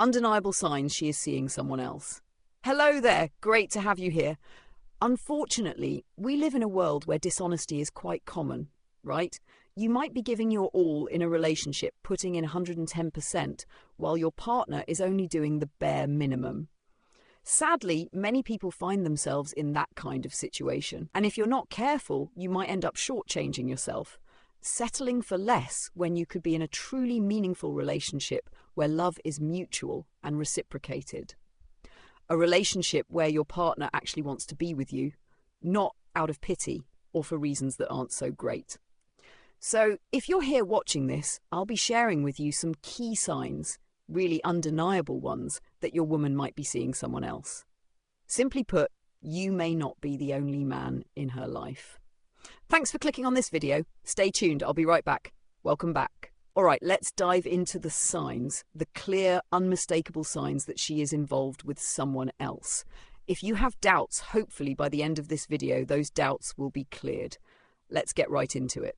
Undeniable signs she is seeing someone else. Hello there, great to have you here. Unfortunately, we live in a world where dishonesty is quite common, right? You might be giving your all in a relationship, putting in 110%, while your partner is only doing the bare minimum. Sadly, many people find themselves in that kind of situation. And if you're not careful, you might end up shortchanging yourself, settling for less when you could be in a truly meaningful relationship where love is mutual and reciprocated. A relationship where your partner actually wants to be with you, not out of pity or for reasons that aren't so great. So if you're here watching this, I'll be sharing with you some key signs, really undeniable ones, that your woman might be seeing someone else. Simply put, you may not be the only man in her life. Thanks for clicking on this video. Stay tuned, I'll be right back. Welcome back. All right, let's dive into the signs, the clear, unmistakable signs that she is involved with someone else. If you have doubts, hopefully by the end of this video, those doubts will be cleared. Let's get right into it.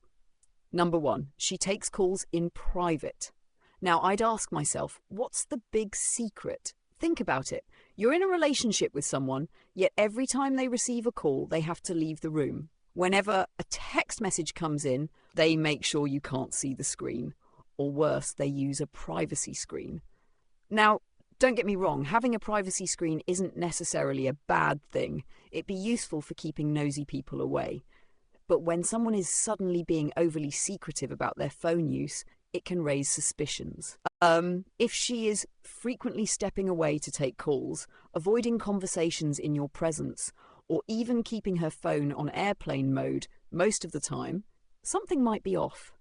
Number 1, she takes calls in private. Now, I'd ask myself, what's the big secret? Think about it. You're in a relationship with someone, yet every time they receive a call, they have to leave the room. Whenever a text message comes in, they make sure you can't see the screen. Or worse, they use a privacy screen. Now, don't get me wrong, having a privacy screen isn't necessarily a bad thing. It'd be useful for keeping nosy people away. But when someone is suddenly being overly secretive about their phone use, it can raise suspicions. If she is frequently stepping away to take calls, avoiding conversations in your presence, or even keeping her phone on airplane mode most of the time, something might be off.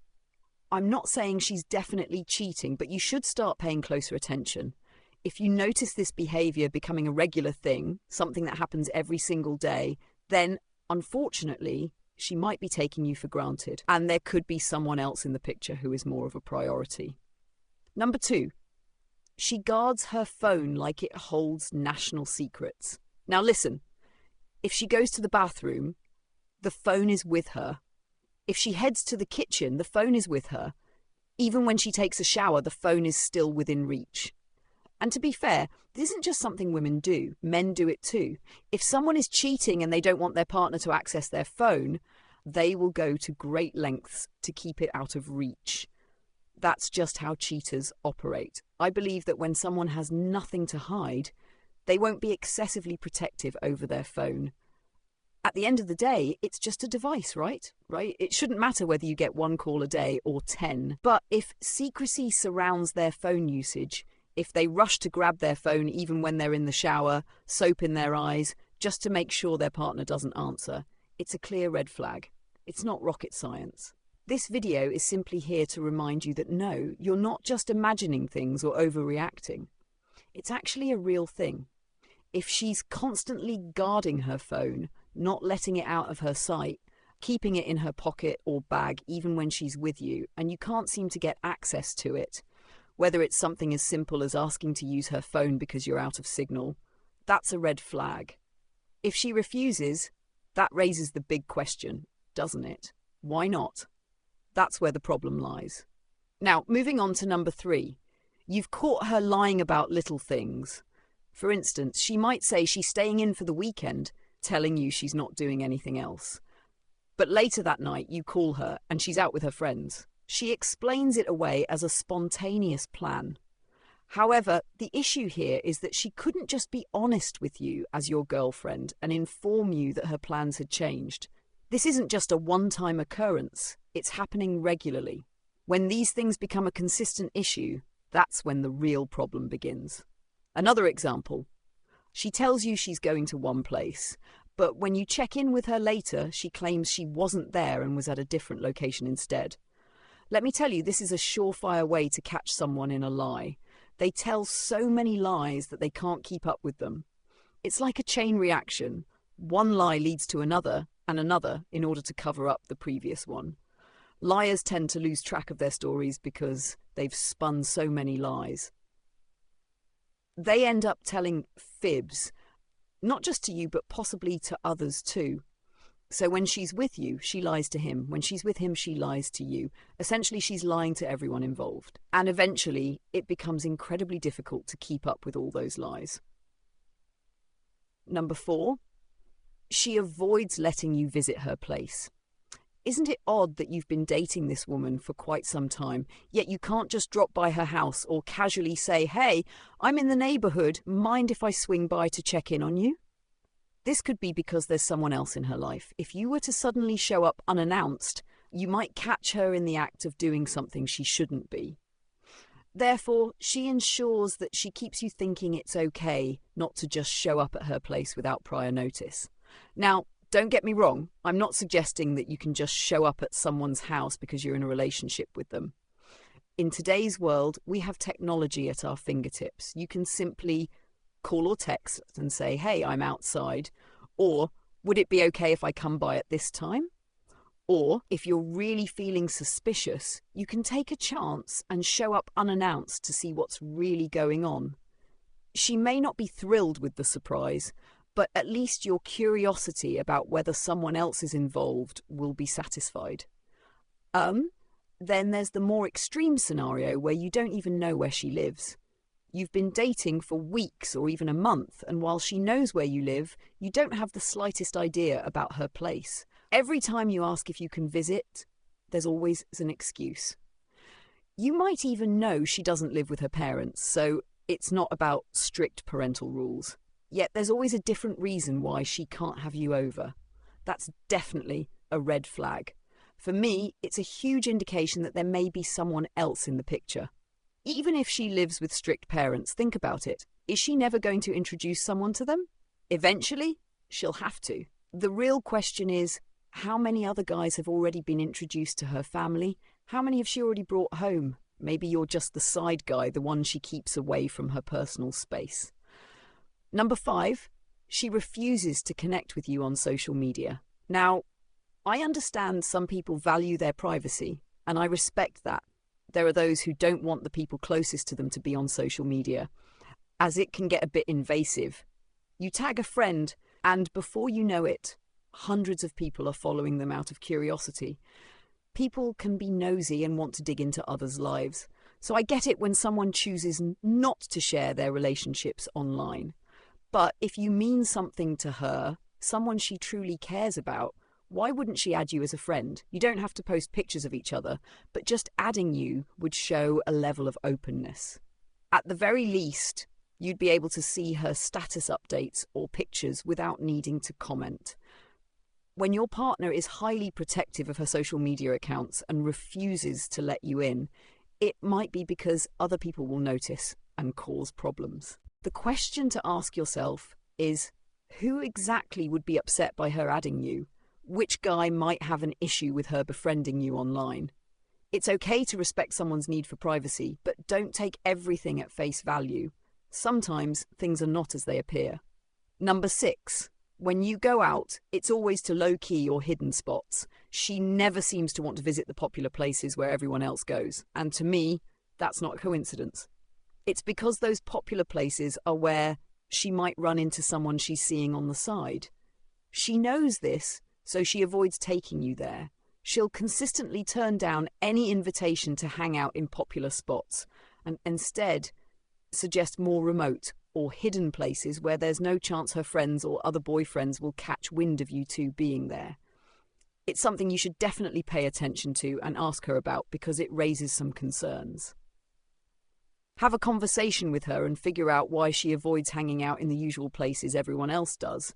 I'm not saying she's definitely cheating, but you should start paying closer attention. If you notice this behavior becoming a regular thing, something that happens every single day, then, unfortunately, she might be taking you for granted, and there could be someone else in the picture who is more of a priority. Number 2, she guards her phone like it holds national secrets. Now listen, if she goes to the bathroom, the phone is with her. If she heads to the kitchen, the phone is with her. Even when she takes a shower, the phone is still within reach. And to be fair, this isn't just something women do. Men do it too. If someone is cheating and they don't want their partner to access their phone, they will go to great lengths to keep it out of reach. That's just how cheaters operate. I believe that when someone has nothing to hide, they won't be excessively protective over their phone. At the end of the day, it's just a device, right? It shouldn't matter whether you get 1 call a day or 10. But if secrecy surrounds their phone usage, if they rush to grab their phone even when they're in the shower, soap in their eyes, just to make sure their partner doesn't answer, it's a clear red flag. It's not rocket science. This video is simply here to remind you that no, you're not just imagining things or overreacting. It's actually a real thing. If she's constantly guarding her phone, not letting it out of her sight, keeping it in her pocket or bag even when she's with you, and you can't seem to get access to it, whether it's something as simple as asking to use her phone because you're out of signal, that's a red flag. If she refuses, that raises the big question, doesn't it? Why not? That's where the problem lies. Now, moving on to number 3. You've caught her lying about little things. For instance, she might say she's staying in for the weekend, telling you she's not doing anything else. But later that night, you call her and she's out with her friends. She explains it away as a spontaneous plan. However, the issue here is that she couldn't just be honest with you as your girlfriend and inform you that her plans had changed. This isn't just a one-time occurrence, it's happening regularly. When these things become a consistent issue, that's when the real problem begins. Another example, she tells you she's going to one place, but when you check in with her later, she claims she wasn't there and was at a different location instead. Let me tell you, this is a surefire way to catch someone in a lie. They tell so many lies that they can't keep up with them. It's like a chain reaction. One lie leads to another and another in order to cover up the previous one. Liars tend to lose track of their stories because they've spun so many lies. They end up telling fibs, not just to you, but possibly to others too. So when she's with you, she lies to him. When she's with him, she lies to you. Essentially, she's lying to everyone involved. And eventually, it becomes incredibly difficult to keep up with all those lies. Number 4, she avoids letting you visit her place. Isn't it odd that you've been dating this woman for quite some time, yet you can't just drop by her house or casually say, "Hey, I'm in the neighborhood, mind if I swing by to check in on you?" This could be because there's someone else in her life. If you were to suddenly show up unannounced, you might catch her in the act of doing something she shouldn't be. Therefore, she ensures that she keeps you thinking it's okay not to just show up at her place without prior notice. Now, don't get me wrong, I'm not suggesting that you can just show up at someone's house because you're in a relationship with them. In today's world, we have technology at our fingertips. You can simply call or text and say, "Hey, I'm outside," or "Would it be okay if I come by at this time?" Or if you're really feeling suspicious, you can take a chance and show up unannounced to see what's really going on. She may not be thrilled with the surprise, but at least your curiosity about whether someone else is involved will be satisfied. Then there's the more extreme scenario where you don't even know where she lives. You've been dating for weeks or even a month, and while she knows where you live, you don't have the slightest idea about her place. Every time you ask if you can visit, there's always an excuse. You might even know she doesn't live with her parents, so it's not about strict parental rules. Yet there's always a different reason why she can't have you over. That's definitely a red flag. For me, it's a huge indication that there may be someone else in the picture. Even if she lives with strict parents, think about it. Is she never going to introduce someone to them? Eventually, she'll have to. The real question is, how many other guys have already been introduced to her family? How many have she already brought home? Maybe you're just the side guy, the one she keeps away from her personal space. Number 5, she refuses to connect with you on social media. Now, I understand some people value their privacy, and I respect that. There are those who don't want the people closest to them to be on social media, as it can get a bit invasive. You tag a friend, and before you know it, hundreds of people are following them out of curiosity. People can be nosy and want to dig into others' lives. So I get it when someone chooses not to share their relationships online. But if you mean something to her, someone she truly cares about, why wouldn't she add you as a friend? You don't have to post pictures of each other, but just adding you would show a level of openness. At the very least, you'd be able to see her status updates or pictures without needing to comment. When your partner is highly protective of her social media accounts and refuses to let you in, it might be because other people will notice and cause problems. The question to ask yourself is, who exactly would be upset by her adding you? Which guy might have an issue with her befriending you online? It's okay to respect someone's need for privacy, but don't take everything at face value. Sometimes things are not as they appear. Number 6. When you go out, it's always to low-key or hidden spots. She never seems to want to visit the popular places where everyone else goes. And to me, that's not a coincidence. It's because those popular places are where she might run into someone she's seeing on the side. She knows this, so she avoids taking you there. She'll consistently turn down any invitation to hang out in popular spots and instead suggest more remote or hidden places where there's no chance her friends or other boyfriends will catch wind of you two being there. It's something you should definitely pay attention to and ask her about because it raises some concerns. Have a conversation with her and figure out why she avoids hanging out in the usual places everyone else does.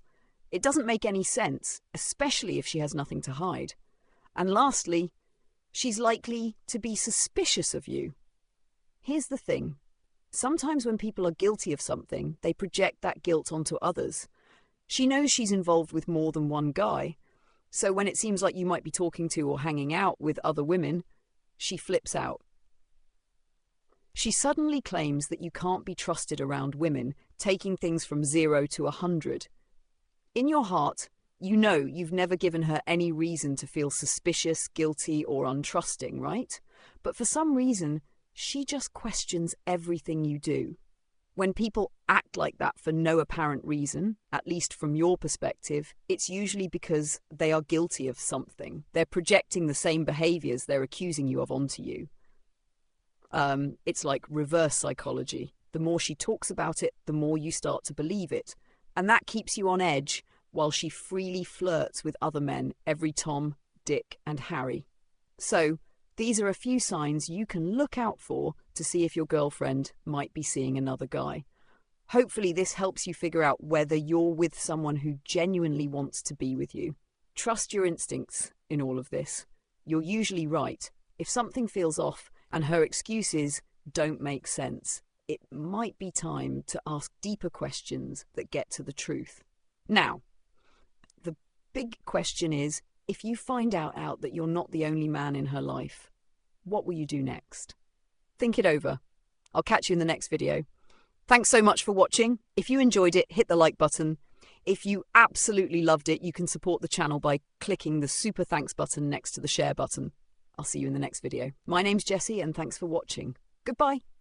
It doesn't make any sense, especially if she has nothing to hide. And lastly, she's likely to be suspicious of you. Here's the thing. Sometimes when people are guilty of something, they project that guilt onto others. She knows she's involved with more than one guy, so when it seems like you might be talking to or hanging out with other women, she flips out. She suddenly claims that you can't be trusted around women, taking things from 0 to 100. In your heart, you know you've never given her any reason to feel suspicious, guilty, or untrusting, right? But for some reason, she just questions everything you do. When people act like that for no apparent reason, at least from your perspective, it's usually because they are guilty of something. They're projecting the same behaviors they're accusing you of onto you. It's like reverse psychology. The more she talks about it, the more you start to believe it. And that keeps you on edge while she freely flirts with other men, every Tom, Dick, and Harry. So, these are a few signs you can look out for to see if your girlfriend might be seeing another guy. Hopefully this helps you figure out whether you're with someone who genuinely wants to be with you. Trust your instincts in all of this. You're usually right. If something feels off and her excuses don't make sense, it might be time to ask deeper questions that get to the truth. Now, the big question is, if you find out that you're not the only man in her life, what will you do next? Think it over. I'll catch you in the next video. Thanks so much for watching. If you enjoyed it, hit the like button. If you absolutely loved it, you can support the channel by clicking the super thanks button next to the share button. I'll see you in the next video. My name's Jessie, and thanks for watching. Goodbye.